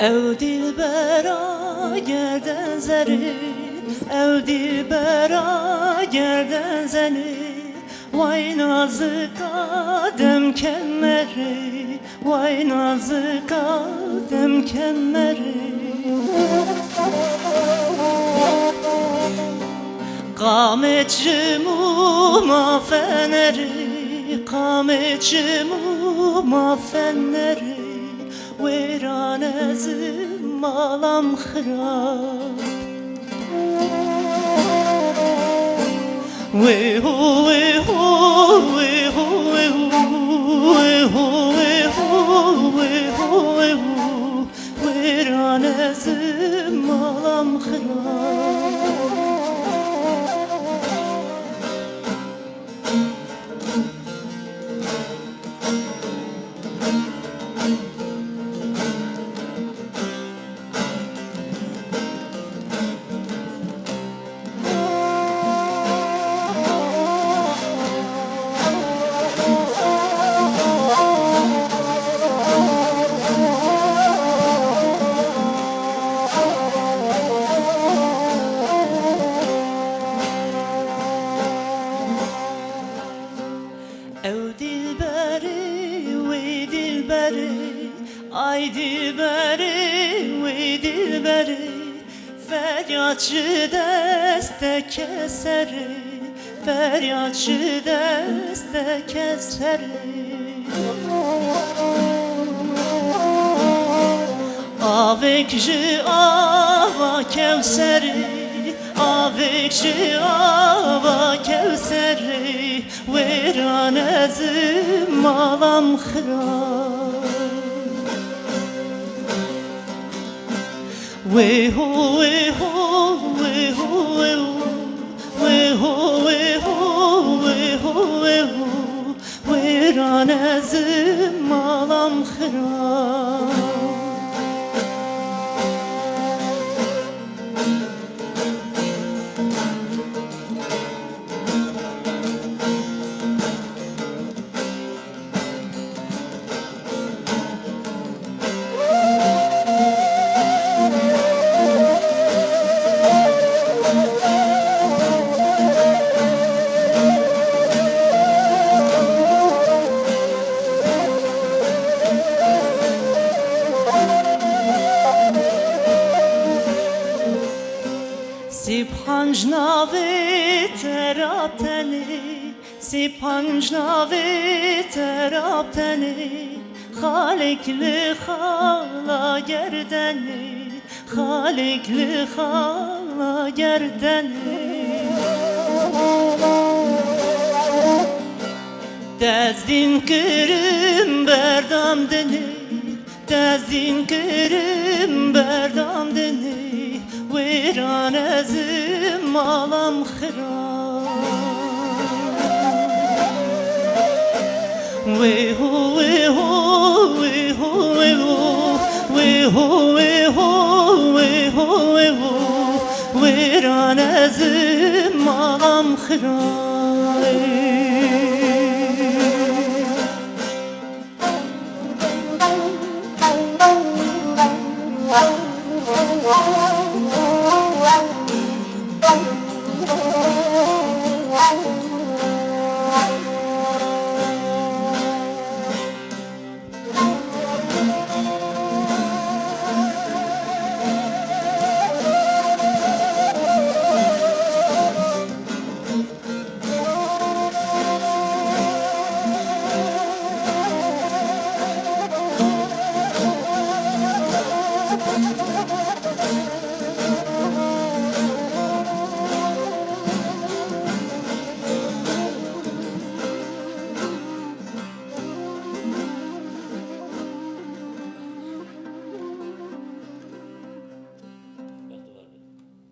او دلبرا گردن زنی، او دلبرا گردن زنی، وای نازک آدم کمری، وای نازک آدم کمری. قامت جمو ما فنری، قامت جمو ما فنری، ویران از مالم خراب. وی هو وی هو وی هو وی هو وی هو وی هو وی هو وی هو، ویران از مالم خراب. Ay dilberi, vey dilberi, feryatçı deste keseri, feryatçı deste keseri. Avekji ava kevseri, avekji ava kevseri, veran ezim malam khira. Way ho, way ho, way ho, way ho, way ho, way ho, way ho, way ho, ويران أزم مالم خراب. Si panjnave terapteni, si panjnave terapteni, Halikli hala gerdeni, Halikli hala gerdeni. Dezdin kırım berdam deni, dezdin kırım berdam deni, ويران أزم مالم خراب. وي هو وي هو وي هو وي هو وي هو وي هو وي هو وي هو، ويران أزم مالم خراب.